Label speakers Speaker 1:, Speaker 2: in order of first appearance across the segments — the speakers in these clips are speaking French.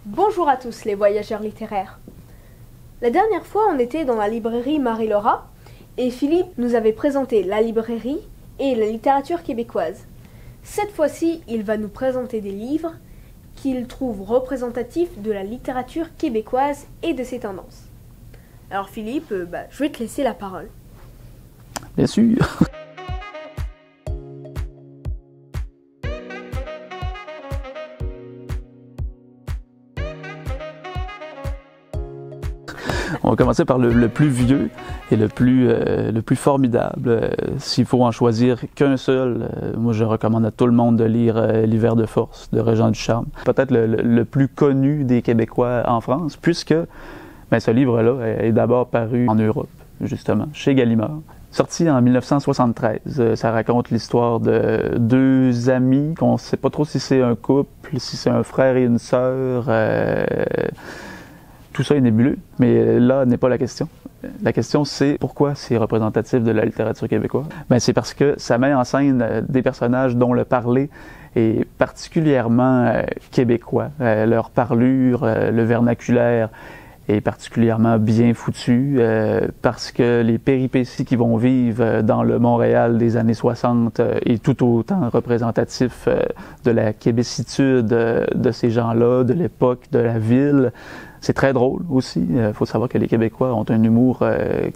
Speaker 1: Bonjour à tous les voyageurs littéraires. La dernière fois, on était dans la librairie Marie-Laura et Philippe nous avait présenté la librairie et la littérature québécoise. Cette fois-ci, il va nous présenter des livres qu'il trouve représentatifs de la littérature québécoise et de ses tendances. Alors Philippe, je vais te laisser la parole.
Speaker 2: Bien sûr. On va commencer par le plus vieux et le plus formidable. S'il faut en choisir qu'un seul, moi je recommande à tout le monde de lire L'hiver de force de Régent Ducharme. Peut-être le plus connu des Québécois en France, puisque ce livre-là est d'abord paru en Europe, justement, chez Gallimard. Sorti en 1973, ça raconte l'histoire de deux amis, qu'on ne sait pas trop si c'est un couple, si c'est un frère et une sœur. Tout ça est nébuleux, mais là n'est pas la question. La question, c'est pourquoi c'est représentatif de la littérature québécoise? C'est parce que ça met en scène des personnages dont le parler est particulièrement québécois. Leur parlure, le vernaculaire est particulièrement bien foutu parce que les péripéties qu'ils vont vivre dans le Montréal des années 60 est tout autant représentatif de la québécitude de ces gens-là, de l'époque, de la ville. C'est très drôle aussi. Il faut savoir que les Québécois ont un humour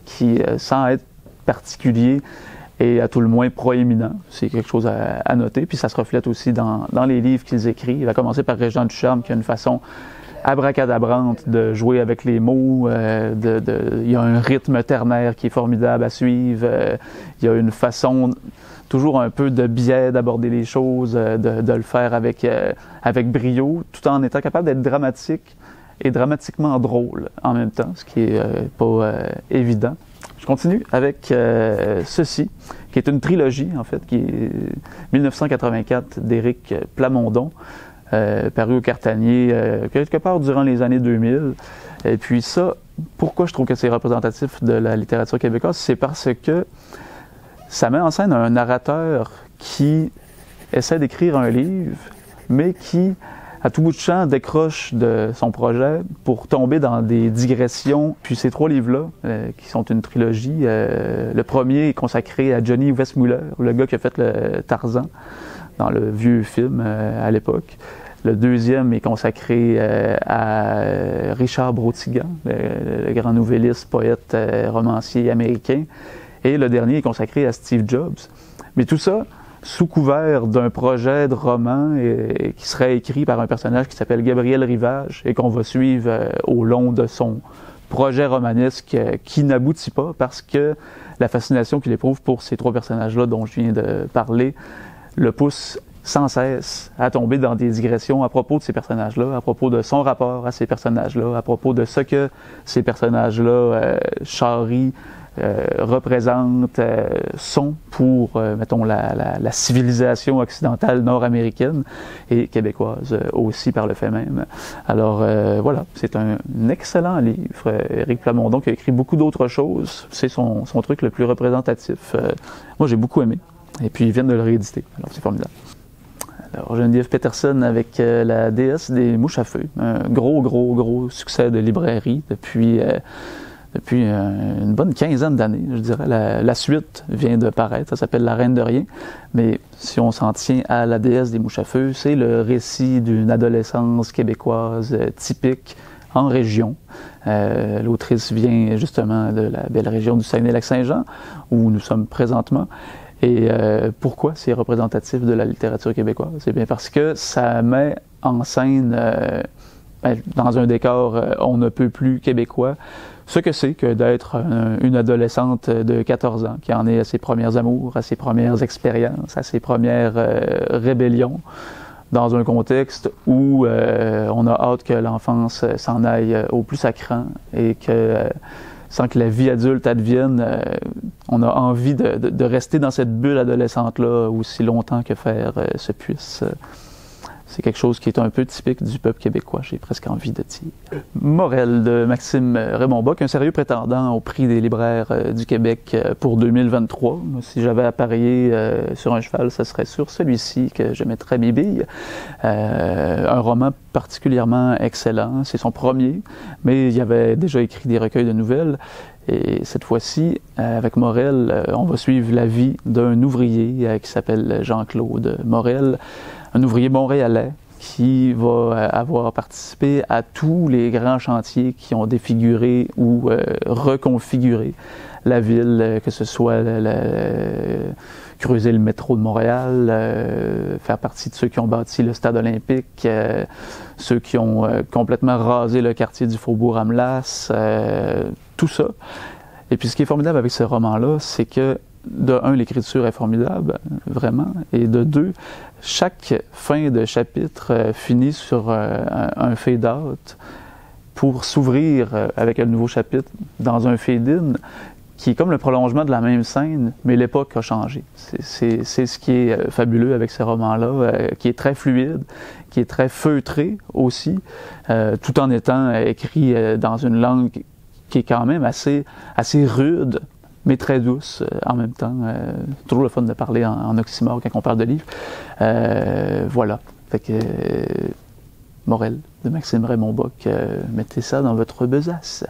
Speaker 2: qui, sans être particulier, est à tout le moins proéminent. C'est quelque chose à noter. Puis ça se reflète aussi dans les livres qu'ils écrivent. Il va commencer par Régent Ducharme, qui a une façon abracadabrante de jouer avec les mots. Il y a un rythme ternaire qui est formidable à suivre. Il y a une façon toujours un peu de biais d'aborder les choses, de le faire avec brio, tout en étant capable d'être dramatique et dramatiquement drôle en même temps, ce qui est pas évident. Je continue avec ceci, qui est une trilogie, en fait, qui est 1984 d'Éric Plamondon, paru au Cartanier quelque part durant les années 2000. Et puis ça, pourquoi je trouve que c'est représentatif de la littérature québécoise? C'est parce que ça met en scène un narrateur qui essaie d'écrire un livre, mais qui, à tout bout de champ, décroche de son projet pour tomber dans des digressions. Puis ces trois livres-là, qui sont une trilogie, le premier est consacré à Johnny Weissmuller, le gars qui a fait le Tarzan dans le vieux film à l'époque. Le deuxième est consacré à Richard Brotigan, le grand nouvelliste, poète, romancier américain. Et le dernier est consacré à Steve Jobs. Mais tout ça sous couvert d'un projet de roman qui serait écrit par un personnage qui s'appelle Gabriel Rivage et qu'on va suivre au long de son projet romanesque qui n'aboutit pas parce que la fascination qu'il éprouve pour ces trois personnages-là dont je viens de parler le pousse sans cesse à tomber dans des digressions à propos de ces personnages-là, à propos de son rapport à ces personnages-là, à propos de ce que ces personnages-là charrient, représentent, sont pour, mettons, la civilisation occidentale nord-américaine et québécoise aussi par le fait même. Alors voilà, c'est un excellent livre. Éric Plamondon qui a écrit beaucoup d'autres choses. C'est son truc le plus représentatif. Moi, j'ai beaucoup aimé. Et puis, ils viennent de le rééditer. Alors, c'est formidable. Alors, Geneviève Peterson avec La déesse des mouches à feu. Un gros succès de librairie depuis une bonne quinzaine d'années, je dirais. La suite vient de paraître, ça s'appelle La reine de rien. Mais si on s'en tient à La déesse des mouches à feu, c'est le récit d'une adolescence québécoise typique en région. L'autrice vient justement de la belle région du Saguenay-Lac-Saint-Jean, où nous sommes présentement. Et pourquoi c'est représentatif de la littérature québécoise? C'est bien parce que ça met en scène, dans un décor on ne peut plus québécois, ce que c'est que d'être une adolescente de 14 ans qui en est à ses premiers amours, à ses premières expériences, à ses premières rébellions, dans un contexte où on a hâte que l'enfance s'en aille au plus sacrant et que sans que la vie adulte advienne, on a envie de rester dans cette bulle adolescente-là aussi longtemps que faire se puisse. C'est quelque chose qui est un peu typique du peuple québécois, j'ai presque envie de dire. Morel de Maxime Raymond Bock, un sérieux prétendant au prix des libraires du Québec pour 2023. Si j'avais à parier sur un cheval, ce serait sur celui-ci que je mettrais mes billes. Un roman particulièrement excellent, c'est son premier, mais il avait déjà écrit des recueils de nouvelles. Et cette fois-ci, avec Morel, on va suivre la vie d'un ouvrier qui s'appelle Jean-Claude Morel, un ouvrier montréalais qui va avoir participé à tous les grands chantiers qui ont défiguré ou reconfiguré la ville, que ce soit creuser le métro de Montréal, faire partie de ceux qui ont bâti le stade olympique, ceux qui ont complètement rasé le quartier du Faubourg Amelas, tout ça. Et puis ce qui est formidable avec ce roman-là, c'est que de un, l'écriture est formidable, vraiment, et de deux, chaque fin de chapitre finit sur un fade-out pour s'ouvrir avec un nouveau chapitre dans un fade-in qui est comme le prolongement de la même scène, mais l'époque a changé. C'est ce qui est fabuleux avec ce roman-là, qui est très fluide, qui est très feutré aussi, tout en étant écrit dans une langue qui est quand même assez rude, mais très douce en même temps. Toujours le fun de parler en oxymore quand on parle de livres. Voilà. Fait que Morel de Maxime Raymond Bock, mettez ça dans votre besace.